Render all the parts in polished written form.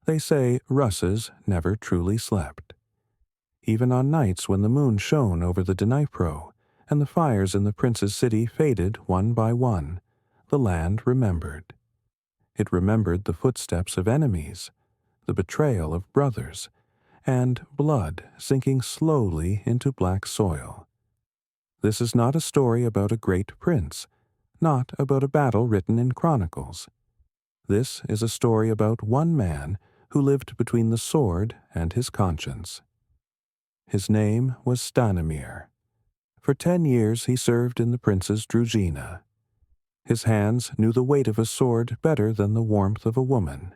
They say Russes never truly slept. Even on nights when the moon shone over the Dnipro and the fires in the prince's city faded one by one, the land remembered. It remembered the footsteps of enemies, the betrayal of brothers, and blood sinking slowly into black soil. This is not a story about a great prince, not about a battle written in chronicles. This is a story about one man who lived between the sword and his conscience. His name was Stanimir. For 10 years he served in the prince's druzhina. His hands knew the weight of a sword better than the warmth of a woman.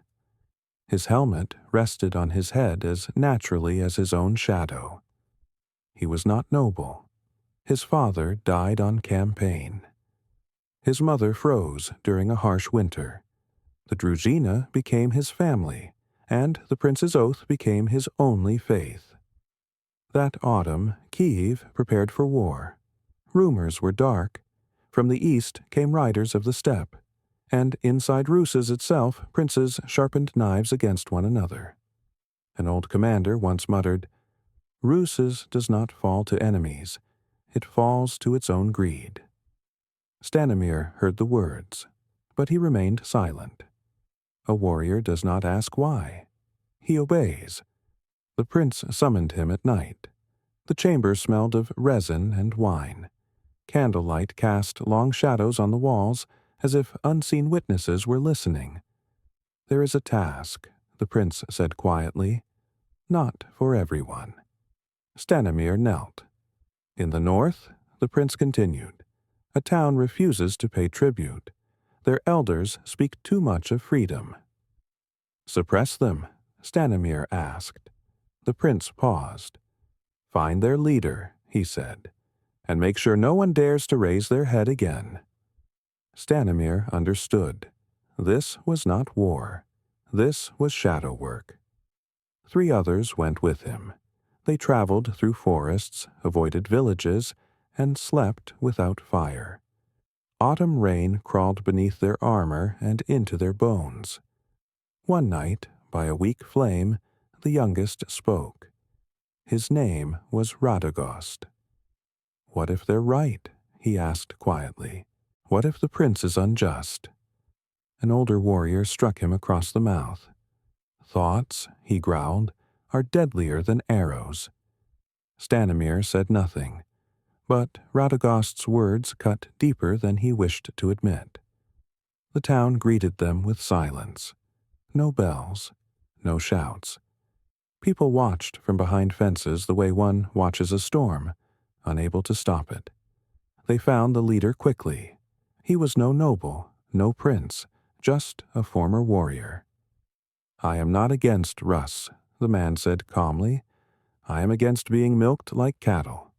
His helmet rested on his head as naturally as his own shadow. He was not noble. His father died on campaign. His mother froze during a harsh winter. The druzhina became his family, and the prince's oath became his only faith. That autumn, Kyiv prepared for war. Rumors were dark. From the east came riders of the steppe, and inside Rus's itself princes sharpened knives against one another. An old commander once muttered, "Rus's does not fall to enemies, it falls to its own greed." Stanimir heard the words, but he remained silent. A warrior does not ask why. He obeys. The prince summoned him at night. The chamber smelled of resin and wine. Candlelight cast long shadows on the walls, as if unseen witnesses were listening. "There is a task," the prince said quietly, "not for everyone." Stanimir knelt. "In the north," the prince continued, "a town refuses to pay tribute. Their elders speak too much of freedom." "Suppress them?" Stanimir asked. The prince paused. "Find their leader," he said, "and make sure no one dares to raise their head again." Stanimir understood. This was not war. This was shadow work. 3 others went with him. They traveled through forests, avoided villages, and slept without fire. Autumn rain crawled beneath their armor and into their bones. One night, by a weak flame, the youngest spoke. His name was Radogost. "What if they're right?" he asked quietly. "What if the prince is unjust?" An older warrior struck him across the mouth. "Thoughts," he growled, "are deadlier than arrows." Stanimir said nothing, but Radagost's words cut deeper than he wished to admit. The town greeted them with silence. No bells, no shouts. People watched from behind fences the way one watches a storm, unable to stop it. They found the leader quickly. He was no noble, no prince, just a former warrior. "I am not against Rus," the man said calmly. "I am against being milked like cattle."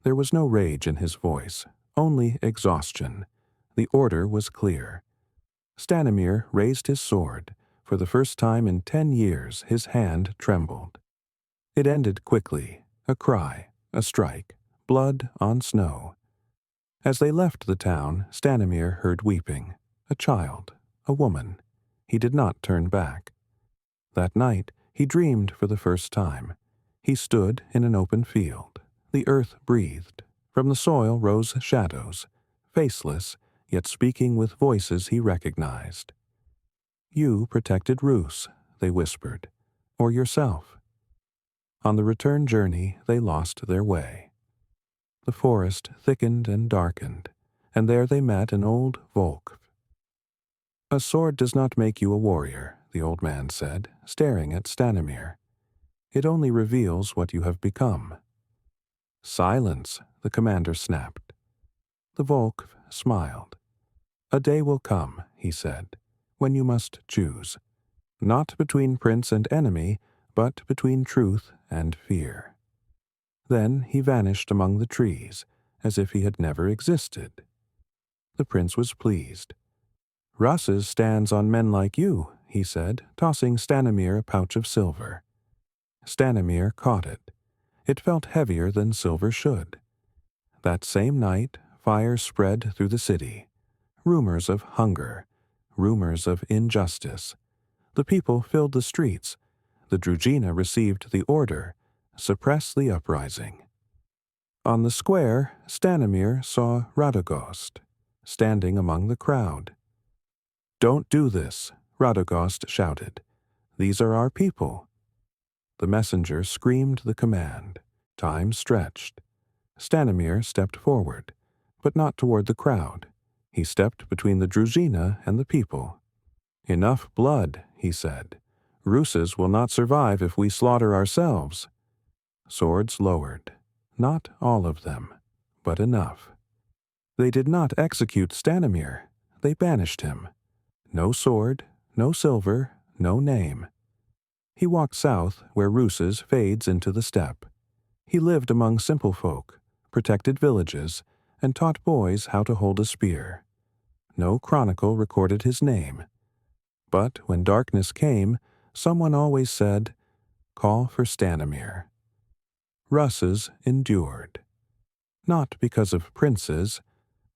There was no rage in his voice, only exhaustion. The order was clear. Stanimir raised his sword. For the first time in 10 years, his hand trembled. It ended quickly, a cry, a strike, blood on snow. As they left the town, Stanimir heard weeping. A child, a woman. He did not turn back. That night, he dreamed for the first time. He stood in an open field. The earth breathed. From the soil rose shadows, faceless, yet speaking with voices he recognized. "You protected Rus," they whispered, "or yourself." On the return journey, they lost their way. The forest thickened and darkened, and there they met an old Volk. "A sword does not make you a warrior," the old man said, staring at Stanimir. "It only reveals what you have become." "Silence," the commander snapped. The Volk smiled. "A day will come," he said, "when you must choose. Not between prince and enemy, but between truth and fear." Then he vanished among the trees, as if he had never existed. The prince was pleased. "Rus's stands on men like you," he said, tossing Stanimir a pouch of silver. Stanimir caught it. It felt heavier than silver should. That same night, fire spread through the city. Rumors of hunger, rumors of injustice. The people filled the streets. The Drugina received the order, suppress the uprising. On the square, Stanimir saw Radogost, standing among the crowd. "Don't do this," Radogost shouted. "These are our people." The messenger screamed the command. Time stretched. Stanimir stepped forward, but not toward the crowd. He stepped between the Druzhina and the people. "Enough blood," he said. "Russes will not survive if we slaughter ourselves." Swords lowered. Not all of them, but enough. They did not execute Stanimir. They banished him. No sword, no silver, no name. He walked south where Russes fades into the steppe. He lived among simple folk, protected villages, and taught boys how to hold a spear. No chronicle recorded his name. But when darkness came, someone always said, "Call for Stanimir." Russes endured. Not because of princes,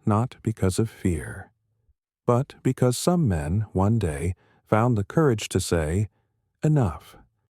not because of fear, but because some men, one day, found the courage to say, "Enough."